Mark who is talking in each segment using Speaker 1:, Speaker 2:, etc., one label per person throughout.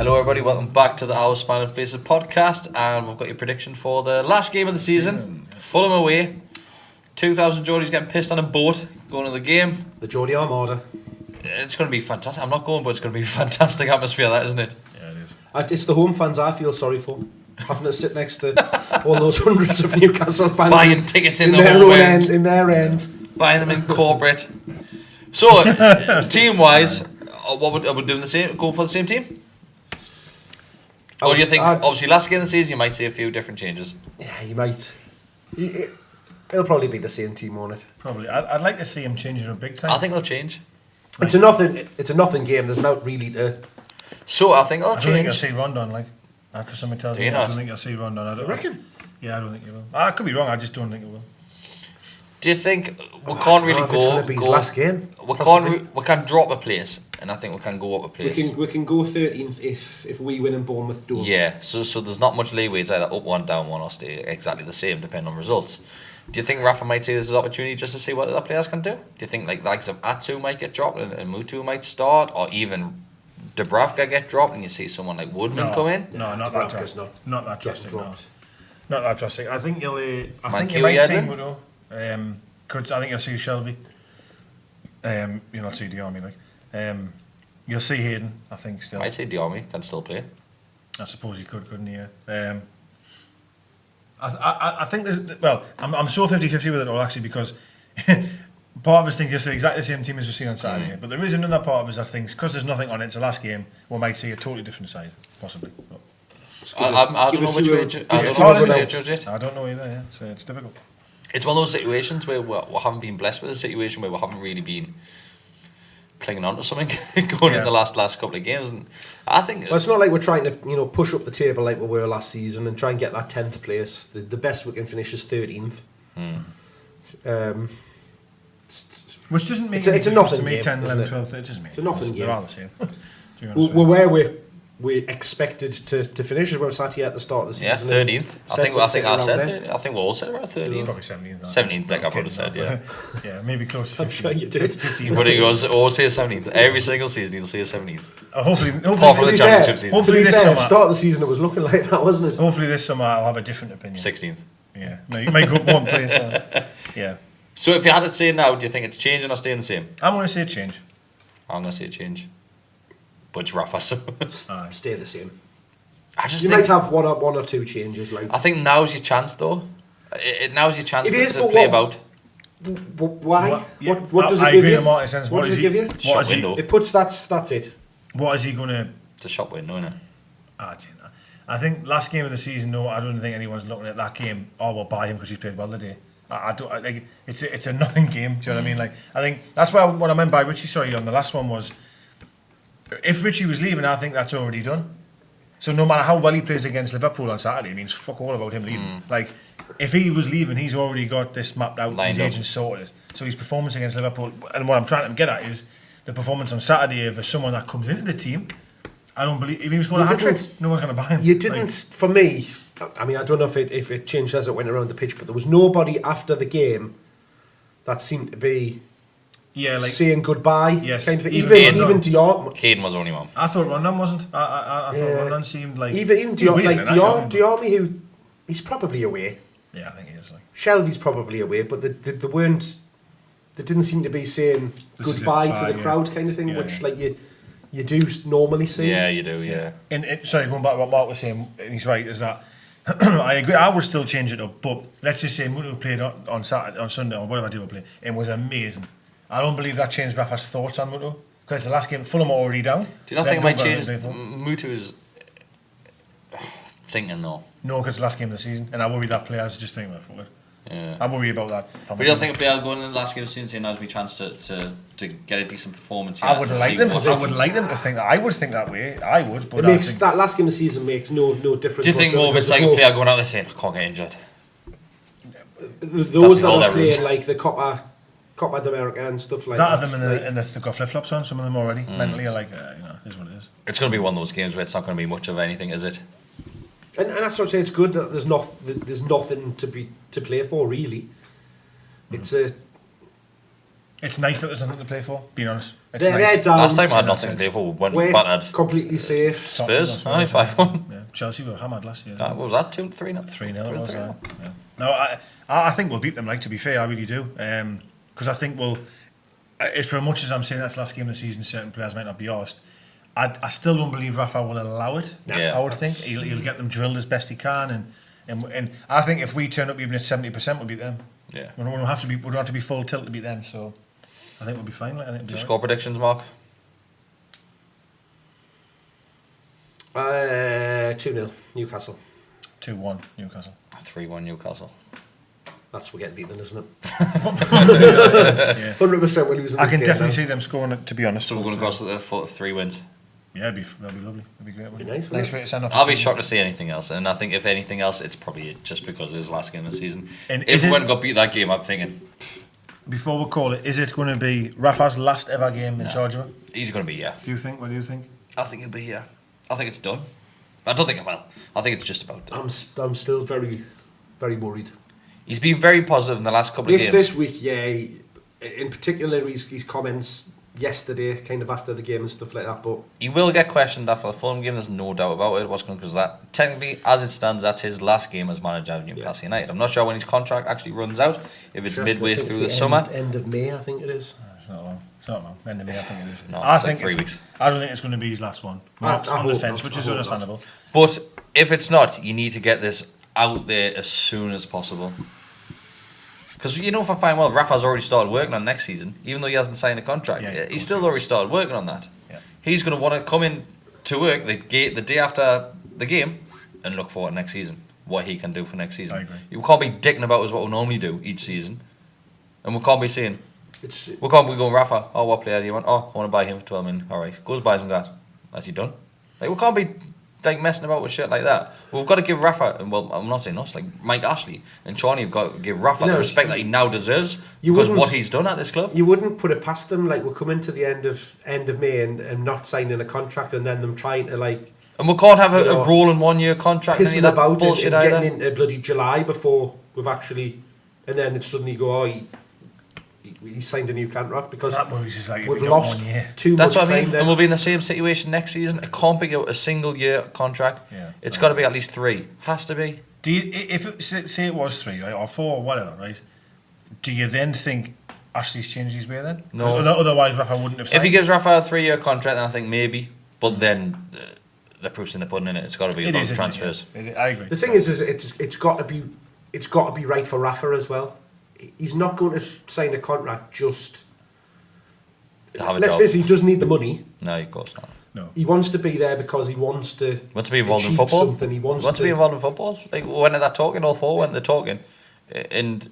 Speaker 1: Hello everybody, welcome back to the Our Smiling Faces podcast, and we've got your prediction for the last game of the season. Fulham away, 2,000 Geordies getting pissed on a boat, going to the game.
Speaker 2: The Geordie Armada.
Speaker 1: It's going to be fantastic. I'm not going, but it's going to be a fantastic atmosphere, that, isn't it?
Speaker 3: Yeah, it is.
Speaker 2: It's the home fans I feel sorry for. Having to sit next to all those hundreds of Newcastle fans.
Speaker 1: Buying tickets in the
Speaker 2: their
Speaker 1: home
Speaker 2: own
Speaker 1: end.
Speaker 2: In their end.
Speaker 1: Buying them in corporate. So, team-wise, what are we doing the same? Going for the same team? Or do you think, obviously, last game of the season, you might see a few different changes?
Speaker 2: Yeah, you might. It'll probably be the same team, won't it?
Speaker 3: Probably. I'd like to see him changing it big time.
Speaker 1: I think they'll change.
Speaker 2: It's a nothing game. There's not really to.
Speaker 1: So I think I'll change.
Speaker 3: I don't think you'll see Rondon, like, after somebody tells me. I don't think you'll see Rondon. I
Speaker 2: reckon?
Speaker 3: Yeah, I don't think you will. I could be wrong, I just don't think you will.
Speaker 1: Do you think we can't really go?
Speaker 2: It's go last game.
Speaker 1: We can't drop a place, and I think we can go up a place.
Speaker 2: We can go 13th if we win and Bournemouth don't.
Speaker 1: Yeah, so there's not much leeway. It's either up one, down one, or stay exactly the same, depending on results. Do you think Rafa might see this as an opportunity just to see what other players can do? Do you think like likes of Atu might get dropped and Mutu might start, or even Dubravka get dropped and you see someone like Woodman come in?
Speaker 3: No, not that drastic. Not that drastic. No. Not that drastic. I think you'll. I think
Speaker 1: you
Speaker 3: might see
Speaker 1: then?
Speaker 3: Mutu. I think you'll see Shelby. You'll not see Diarmi, like. You'll see Hayden, I think, still.
Speaker 1: Might say Diarmi can still play.
Speaker 3: I suppose he could, couldn't he? Yeah. I think there's. Well, I'm so 50-50 with it all, actually, because part of us thinks it's exactly the same team as we've seen on Saturday. But there is another part of us that thinks, because there's nothing on it, it's the last game, we might see a totally different side, possibly.
Speaker 1: I don't know which way to judge it.
Speaker 3: I don't know either, yeah. It's difficult.
Speaker 1: It's one of those situations where we haven't been blessed with a situation where we haven't really been clinging on to something going in the last couple of games, and I think
Speaker 2: it's not like we're trying to push up the table like we were last season and try and get that 10th place. The best we can finish is 13th.
Speaker 3: Which doesn't mean
Speaker 2: it's a nothing to
Speaker 3: me.
Speaker 2: game,
Speaker 3: 10, 11,
Speaker 2: it?
Speaker 3: 12, it doesn't mean
Speaker 2: it's a nothing game.
Speaker 3: They're all the same.
Speaker 2: We're where we expected to finish as we were sat here at the start of the season.
Speaker 1: Yeah, 13th. I think we all said we're at 13th.
Speaker 3: Probably 17th.
Speaker 1: 17th, like I would have said, yeah.
Speaker 3: Yeah, maybe close to 15th.
Speaker 2: I'm sure you did.
Speaker 3: 15th.
Speaker 1: But he goes, always say a 17th. Every single season he'll say a 17th.
Speaker 3: Hopefully
Speaker 1: the championship season.
Speaker 3: Hopefully this summer.
Speaker 2: Start of the season it was looking like that, wasn't it?
Speaker 3: Hopefully this summer I'll have a different opinion.
Speaker 1: 16th.
Speaker 3: Yeah, no, you may go up one place. Yeah.
Speaker 1: So if you had to say now, do you think it's changing or staying the same?
Speaker 3: I'm going to say change.
Speaker 1: I'm going to say change. But it's Rafa, so
Speaker 2: stay the same.
Speaker 1: I just
Speaker 2: might have one or two changes. Like
Speaker 1: I think now's your chance, though. Now's your chance to play about.
Speaker 2: Why? What does it give you? What does it give you?
Speaker 1: Shop window.
Speaker 2: It puts that's it.
Speaker 3: What is he going to?
Speaker 1: It's a shop window, isn't it?
Speaker 3: I think last game of the season. No, I don't think anyone's looking at that game. Oh, we'll buy him because he's played well today. I don't. Like it's a nothing game. Do you know what I mean? Like I think that's what I meant by Richie. Sorry, on the last one was. If Richie was leaving, I think that's already done. So no matter how well he plays against Liverpool on Saturday, it means fuck all about him leaving. Like, if he was leaving, he's already got this mapped out, his agent sorted. So his performance against Liverpool, and what I'm trying to get at is the performance on Saturday of someone that comes into the team. I don't believe, if he was going to hat-trick, no one's going to buy him.
Speaker 2: You didn't, for me, I mean, I don't know if it changed as it went around the pitch, but there was nobody after the game that seemed to be saying goodbye.
Speaker 3: Yes.
Speaker 2: Kind of, even Diarmi.
Speaker 1: Caden was only one.
Speaker 3: I thought Rondon wasn't. I thought Rondon seemed like...
Speaker 2: Even Diarmi, who... He's probably away.
Speaker 3: Yeah, I think he is. Like.
Speaker 2: Shelby's probably away, but they weren't... They didn't seem to be saying goodbye to the crowd kind of thing, which like you do normally see.
Speaker 1: Yeah, you do, yeah.
Speaker 3: Sorry, going back to what Mark was saying, and he's right, is that... I agree, I would still change it up, but let's just say Mutu played on Saturday, on Sunday, or whatever I do play, it was amazing. I don't believe that changed Rafa's thoughts on Mutu, because it's the last game, Fulham are already down.
Speaker 1: Do you not think it might change Mutu's thinking though?
Speaker 3: No, because it's the last game of the season, and I worry that players just think, well, fuck it.
Speaker 1: Yeah.
Speaker 3: I worry about that.
Speaker 1: But you don't think a player going in the last game of the season saying now's my chance to get a decent performance here?
Speaker 3: I would like them to think that. I would think that way. I would, but
Speaker 2: that last game of the season makes no difference.
Speaker 1: Do you think more of it's like a player going out there saying, I can't get injured?
Speaker 2: Those that are playing like the Copa de America and stuff like that.
Speaker 3: That of them they've got flip-flops on, some of them already. Mentally are like, here's what it is.
Speaker 1: It's going to be one of those games where it's not going to be much of anything, is it?
Speaker 2: And that's what I'm saying, it's good that there's nothing to play for, really. It's a...
Speaker 3: It's nice that there's nothing to play for, being honest. It's
Speaker 2: They're
Speaker 3: nice.
Speaker 2: down.
Speaker 1: Last time I had nothing to play for. Went
Speaker 2: We're
Speaker 1: battered.
Speaker 2: completely safe.
Speaker 1: Spurs, only 5-1.
Speaker 3: Yeah. Chelsea were hammered last year.
Speaker 1: What was that? 2-3 now?
Speaker 3: 3-0 it was, yeah. No, I think we'll beat them, like, to be fair, I really do. Because I think it's for as much as I'm saying that's the last game of the season, certain players might not be arsed. I still don't believe Rafa will allow it.
Speaker 1: Yeah.
Speaker 3: I would think. He'll get them drilled as best he can. And I think if we turn up even at 70%, we'll beat them.
Speaker 1: Yeah.
Speaker 3: We don't have to be full tilt to beat them, so I think we'll be fine. I think
Speaker 1: Do score predictions, Mark?
Speaker 2: 2-0 Newcastle.
Speaker 3: 2-1 Newcastle.
Speaker 1: 3-1 Newcastle.
Speaker 2: That's we're getting beaten, isn't it?
Speaker 3: Yeah.
Speaker 2: 100% we're losing.
Speaker 3: I can
Speaker 2: this game
Speaker 3: definitely
Speaker 2: now.
Speaker 3: see them scoring it, to be honest.
Speaker 1: So we're going to go to the 3 wins.
Speaker 3: Yeah, that'd be lovely. That'd be great.
Speaker 2: Be nice, wouldn't
Speaker 3: Nice
Speaker 2: it?
Speaker 3: way to send off.
Speaker 1: I'll
Speaker 3: the
Speaker 1: be
Speaker 3: season.
Speaker 1: shocked to see anything else, and I think if anything else, it's probably just because it's his last game of the season.
Speaker 3: And
Speaker 1: If
Speaker 3: is
Speaker 1: we
Speaker 3: it-
Speaker 1: went and got beat that game, I'm thinking
Speaker 3: Before we call it, is it going to be Rafa's last ever game in charge of it?
Speaker 1: he's going to be
Speaker 3: Do you think? What do you think?
Speaker 1: I think he'll be here. I think it's done. I don't think it will. I think it's just about done.
Speaker 2: I'm still very, very worried.
Speaker 1: He's been very positive in the last couple of games.
Speaker 2: This week, yeah. In particular, his comments yesterday, kind of after the game and stuff like that. But
Speaker 1: He will get questioned after the Fulham game. There's no doubt about it. What's going because that technically, as it stands, that's his last game as manager of Newcastle United. I'm not sure when his contract actually runs out. If it's midway through the summer,
Speaker 2: end of May, I think it is.
Speaker 3: It's not long. It's not long. End of May, I think it is.
Speaker 1: No,
Speaker 3: I
Speaker 1: it's like
Speaker 3: think
Speaker 1: 3 weeks.
Speaker 3: I don't think it's going to be his last one. Mark's
Speaker 2: I
Speaker 3: on the
Speaker 2: hope
Speaker 3: fence,
Speaker 2: not.
Speaker 3: which
Speaker 2: I
Speaker 3: is
Speaker 2: hope
Speaker 3: understandable.
Speaker 1: But if it's not, you need to get this out there as soon as possible. Because you know for fine well, Rafa's already started working on next season, even though he hasn't signed a contract.
Speaker 3: Yeah,
Speaker 1: He's still already started working on that.
Speaker 3: Yeah.
Speaker 1: He's going to want to come in to work the day after the game and look forward to next season, what he can do for next season.
Speaker 3: I agree.
Speaker 1: We can't be dicking about as what we normally do each season. And we can't be saying,
Speaker 2: It's
Speaker 1: we can't be going, Rafa, oh, what player do you want? Oh, I want to buy him for 12 million. Alright, goes buy some guys. Has he done? Like, we can't be like messing about with shit like that. We've got to give Rafa, and well, I'm not saying us, like Mike Ashley and Shawnee have got to give Rafa
Speaker 2: No,
Speaker 1: the respect that he now deserves
Speaker 2: you
Speaker 1: because
Speaker 2: wouldn't-
Speaker 1: what he's done at this club.
Speaker 2: you wouldn't put it past them. Like we're coming to the end of May and not signing a contract, and then them trying to like
Speaker 1: And we can't have
Speaker 2: You
Speaker 1: a
Speaker 2: know,
Speaker 1: rolling 1 year contract and any of
Speaker 2: pissing
Speaker 1: that
Speaker 2: about and
Speaker 1: bullshit either.
Speaker 2: getting into bloody July before we've actually, and then it suddenly go, oh, he signed a new contract because
Speaker 3: That worries us like if
Speaker 2: we've
Speaker 3: we got
Speaker 2: lost
Speaker 3: 1 year.
Speaker 2: too
Speaker 1: That's
Speaker 2: much
Speaker 1: what I mean.
Speaker 2: time.
Speaker 1: And
Speaker 2: Then
Speaker 1: we'll be in the same situation next season. It can't be a single year contract.
Speaker 3: Yeah.
Speaker 1: It's got to be at least 3. Has to be.
Speaker 3: Do you, if it, say it was 3, right, or 4, or whatever, right? Do you then think Ashley's changed his way then?
Speaker 1: No.
Speaker 3: Otherwise, Rafa wouldn't have signed.
Speaker 1: If he gives Rafa a 3-year contract, then I think maybe. But then the proof's in the pudding in it. It's got to be
Speaker 3: It
Speaker 1: about
Speaker 3: is, isn't it?
Speaker 1: transfers.
Speaker 3: Yeah. I agree.
Speaker 2: the thing is it's got to be right for Rafa as well. He's not going to sign a contract just.
Speaker 1: To have a
Speaker 2: Let's
Speaker 1: job.
Speaker 2: face it, he doesn't need the money.
Speaker 1: No, of course not.
Speaker 3: No.
Speaker 2: He wants to be there because he wants to.
Speaker 1: Want to be involved in
Speaker 2: achieve
Speaker 1: football?
Speaker 2: Something. He wants
Speaker 1: Want to be involved in football? Like when they're talking, all 4 when they're talking, and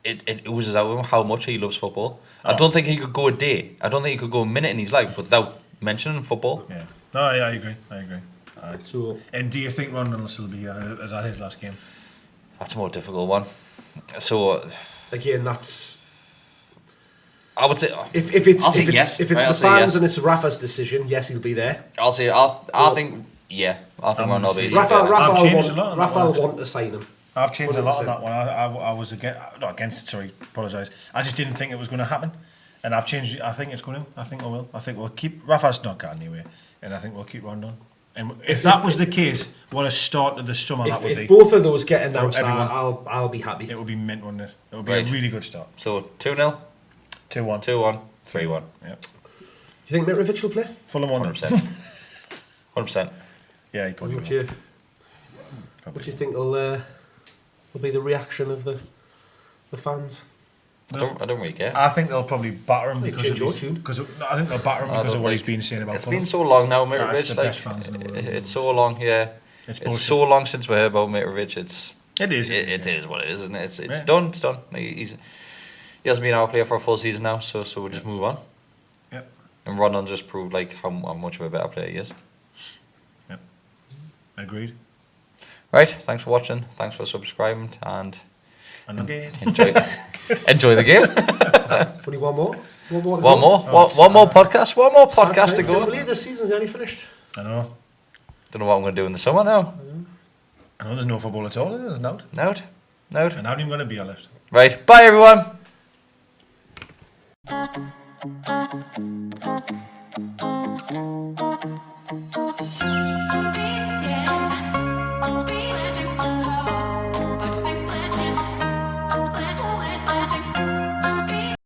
Speaker 1: it oozes out of him how much he loves football. I don't think he could go a day. I don't think he could go a minute in his life without mentioning football.
Speaker 3: Yeah. No, yeah, I agree.
Speaker 2: So
Speaker 3: And do you think Rondon will still be here? Is that his last game?
Speaker 1: That's a more difficult one. So
Speaker 2: again, that's.
Speaker 1: I would say
Speaker 2: If it's
Speaker 1: I'll say
Speaker 2: if it's,
Speaker 1: yes.
Speaker 2: if it's
Speaker 1: I'll
Speaker 2: the
Speaker 1: say
Speaker 2: fans
Speaker 1: yes.
Speaker 2: and it's Rafa's decision, yes, he'll be there.
Speaker 1: I'll say I think yeah. I think
Speaker 3: I'm
Speaker 1: Ronaldo
Speaker 3: gonna
Speaker 1: is.
Speaker 3: say
Speaker 2: Rafa,
Speaker 3: I've
Speaker 2: Rafa,
Speaker 3: changed
Speaker 2: will
Speaker 3: a lot on
Speaker 2: want,
Speaker 3: that
Speaker 2: Rafa
Speaker 3: one,
Speaker 2: will want to sign him.
Speaker 3: I've changed a lot on
Speaker 2: 100%.
Speaker 3: that one. I was not against it. Sorry, apologise. I just didn't think it was going to happen, and I've changed. I think it's going to. I think I will. I think we'll keep Rafa's not got anyway, and I think we'll keep Rondon. And if that was the case, what a start to the summer that would
Speaker 2: If
Speaker 3: be.
Speaker 2: both of those get announced,
Speaker 3: everyone.
Speaker 2: I'll be happy.
Speaker 3: It would be mint, wouldn't it? It would be
Speaker 1: Right.
Speaker 3: a really good start.
Speaker 1: So 2-0,
Speaker 3: 2-1.
Speaker 1: 2-1, 3-1.
Speaker 3: Yeah.
Speaker 2: Do you think Mitrovic will play?
Speaker 3: Fulham won.
Speaker 1: 100%. 100%.
Speaker 3: Yeah, he probably
Speaker 2: What
Speaker 3: will.
Speaker 2: do you, what do you think will be the reaction of the fans?
Speaker 1: I don't really care.
Speaker 3: I think they'll probably batter him because
Speaker 2: change your
Speaker 3: of
Speaker 2: tune.
Speaker 3: because I think they'll batter him
Speaker 1: I
Speaker 3: because
Speaker 1: don't
Speaker 3: of what
Speaker 1: like-
Speaker 3: he's been saying about
Speaker 1: It's
Speaker 3: Fulham.
Speaker 1: been so long now,
Speaker 3: Nah, it's
Speaker 1: Mitrovic.
Speaker 3: the best fans in the world.
Speaker 1: It's so long, yeah.
Speaker 3: It's
Speaker 1: It's
Speaker 3: bullshit.
Speaker 1: so long since we heard about Mitrovic.
Speaker 3: It is.
Speaker 1: It is what it is, isn't it? It's
Speaker 3: Yeah.
Speaker 1: done. It's done. He hasn't been our player for a full season now, so we'll just move on.
Speaker 3: Yep.
Speaker 1: And Rondon just proved like how much of a better player he is.
Speaker 3: Yep. Agreed.
Speaker 1: Right. Thanks for watching. Thanks for subscribing and
Speaker 3: And again.
Speaker 1: enjoy the game.
Speaker 2: Only one more. One more.
Speaker 1: One more. One more podcast. One more podcast to
Speaker 2: Can you
Speaker 1: go.
Speaker 2: believe the season's only finished?
Speaker 3: I know.
Speaker 1: Don't know what I'm going to do in the summer now.
Speaker 3: I know there's no football at all. There's not.
Speaker 1: No.
Speaker 3: And how am I going to be left?
Speaker 1: Right. Bye everyone.
Speaker 4: you.